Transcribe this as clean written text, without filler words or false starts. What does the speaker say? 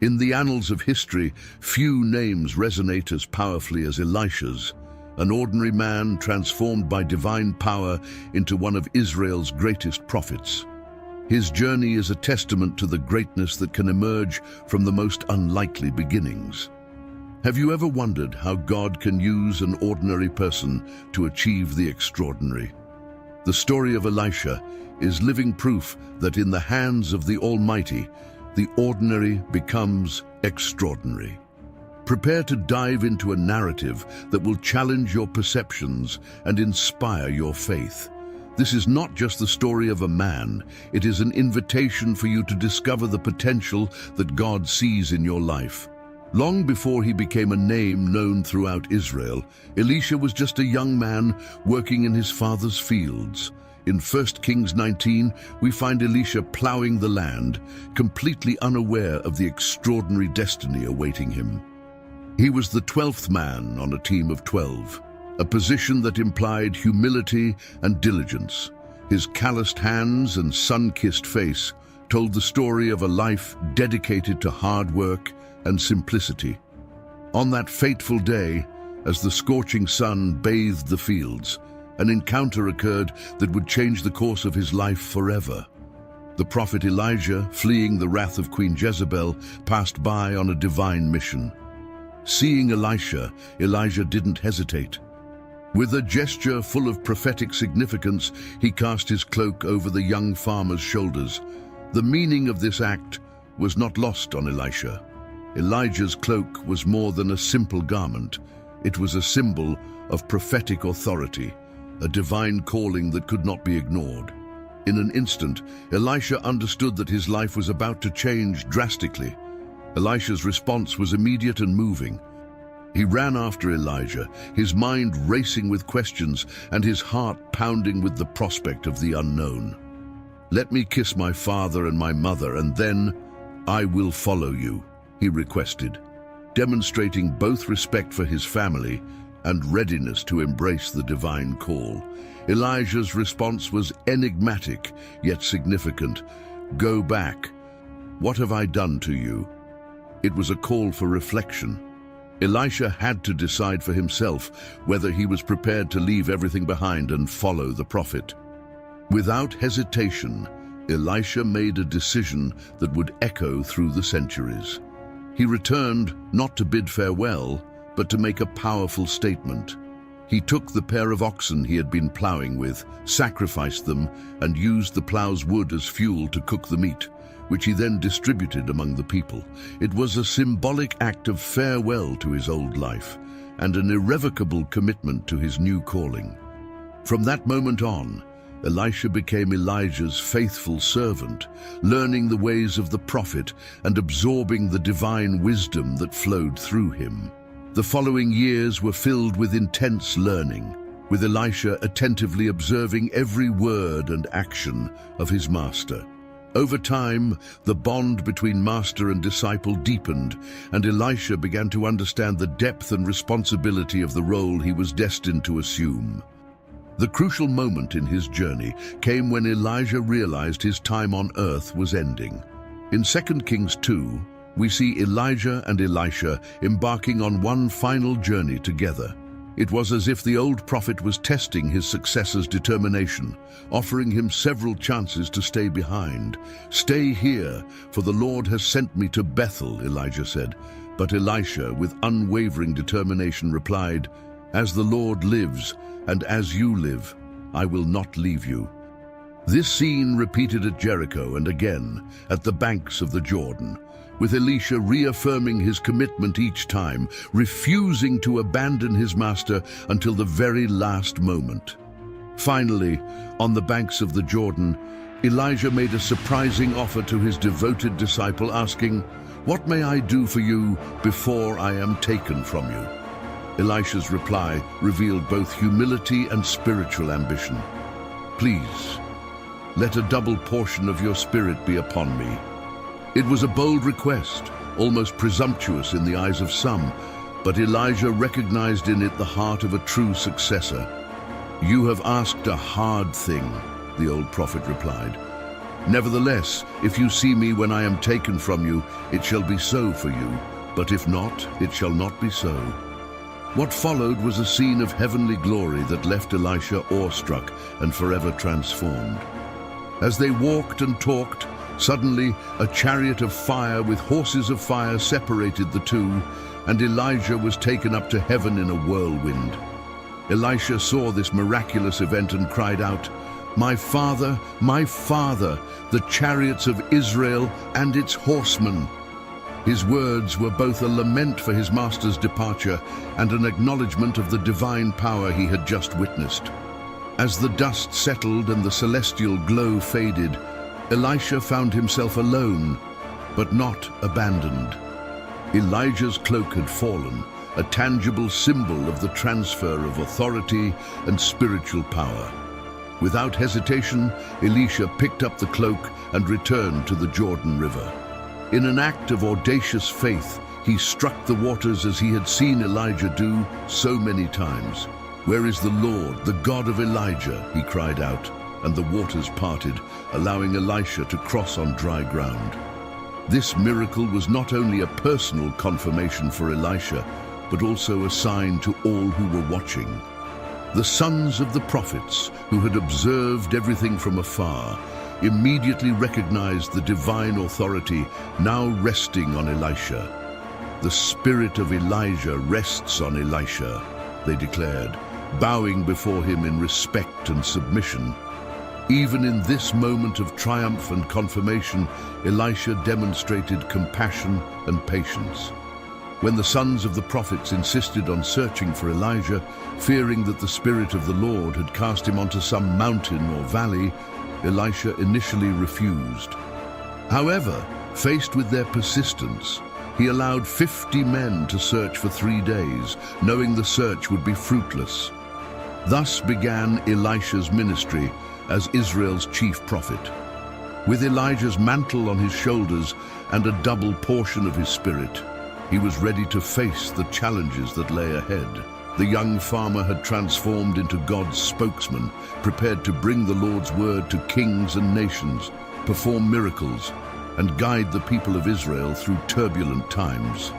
In the annals of history, few names resonate as powerfully as Elisha's, an ordinary man transformed by divine power into one of Israel's greatest prophets. His journey is a testament to the greatness that can emerge from the most unlikely beginnings. Have you ever wondered how God can use an ordinary person to achieve the extraordinary? The story of Elisha is living proof that in the hands of the Almighty, the ordinary becomes extraordinary. Prepare to dive into a narrative that will challenge your perceptions and inspire your faith. This is not just the story of a man, it is an invitation for you to discover the potential that God sees in your life. Long before he became a name known throughout Israel, Elisha was just a young man working in his father's fields. In 1 Kings 19, we find Elisha plowing the land, completely unaware of the extraordinary destiny awaiting him. He was the 12th man on a team of 12, a position that implied humility and diligence. His calloused hands and sun-kissed face told the story of a life dedicated to hard work and simplicity. On that fateful day, as the scorching sun bathed the fields, an encounter occurred that would change the course of his life forever. The prophet Elijah, fleeing the wrath of Queen Jezebel, passed by on a divine mission. Seeing Elisha, Elijah didn't hesitate. With a gesture full of prophetic significance, he cast his cloak over the young farmer's shoulders. The meaning of this act was not lost on Elisha. Elijah's cloak was more than a simple garment. It was a symbol of prophetic authority, a divine calling that could not be ignored. In an instant, Elisha understood that his life was about to change drastically. Elisha's response was immediate and moving. He ran after Elijah, his mind racing with questions and his heart pounding with the prospect of the unknown. "Let me kiss my father and my mother, and then I will follow you," he requested, demonstrating both respect for his family and readiness to embrace the divine call. Elijah's response was enigmatic, yet significant. "Go back. What have I done to you?" It was a call for reflection. Elisha had to decide for himself whether he was prepared to leave everything behind and follow the prophet. Without hesitation, Elisha made a decision that would echo through the centuries. He returned not to bid farewell, but to make a powerful statement. He took the pair of oxen he had been plowing with, sacrificed them, and used the plow's wood as fuel to cook the meat, which he then distributed among the people. It was a symbolic act of farewell to his old life and an irrevocable commitment to his new calling. From that moment on, Elisha became Elijah's faithful servant, learning the ways of the prophet and absorbing the divine wisdom that flowed through him. The following years were filled with intense learning, with Elisha attentively observing every word and action of his master. Over time, the bond between master and disciple deepened, and Elisha began to understand the depth and responsibility of the role he was destined to assume. The crucial moment in his journey came when Elijah realized his time on earth was ending. In 2 Kings 2, we see Elijah and Elisha embarking on one final journey together. It was as if the old prophet was testing his successor's determination, offering him several chances to stay behind. "Stay here, for the Lord has sent me to Bethel," Elijah said. But Elisha, with unwavering determination, replied, "As the Lord lives, and as you live, I will not leave you." This scene repeated at Jericho and again at the banks of the Jordan, with Elisha reaffirming his commitment each time, refusing to abandon his master until the very last moment. Finally, on the banks of the Jordan, Elijah made a surprising offer to his devoted disciple, asking, "What may I do for you before I am taken from you?" Elisha's reply revealed both humility and spiritual ambition. "Please, let a double portion of your spirit be upon me." It was a bold request, almost presumptuous in the eyes of some, but Elijah recognized in it the heart of a true successor. "You have asked a hard thing," the old prophet replied. Nevertheless, if you see me when I am taken from you, it shall be so for you. But if not, it shall not be so." What followed was a scene of heavenly glory that left Elisha awestruck and forever transformed. As they walked and talked, suddenly a chariot of fire with horses of fire separated the two, and Elijah was taken up to heaven in a whirlwind. Elisha saw this miraculous event and cried out, my father, the chariots of Israel and its horsemen." His words were both a lament for his master's departure and an acknowledgement of the divine power he had just witnessed. As the dust settled and the celestial glow faded, Elisha found himself alone, but not abandoned. Elijah's cloak had fallen, a tangible symbol of the transfer of authority and spiritual power. Without hesitation, Elisha picked up the cloak and returned to the Jordan River. In an act of audacious faith, he struck the waters as he had seen Elijah do so many times. "Where is the Lord, the God of Elijah?" he cried out, and the waters parted, allowing Elisha to cross on dry ground. This miracle was not only a personal confirmation for Elisha, but also a sign to all who were watching. The sons of the prophets, who had observed everything from afar, immediately recognized the divine authority now resting on Elisha. "The spirit of Elijah rests on Elisha," they declared, bowing before him in respect and submission. Even in this moment of triumph and confirmation, Elisha demonstrated compassion and patience. When the sons of the prophets insisted on searching for Elijah, fearing that the Spirit of the Lord had cast him onto some mountain or valley, Elisha initially refused. However, faced with their persistence, he allowed 50 men to search for 3 days, knowing the search would be fruitless. Thus began Elisha's ministry as Israel's chief prophet. With Elijah's mantle on his shoulders and a double portion of his spirit, he was ready to face the challenges that lay ahead. The young farmer had transformed into God's spokesman, prepared to bring the Lord's word to kings and nations, perform miracles, and guide the people of Israel through turbulent times.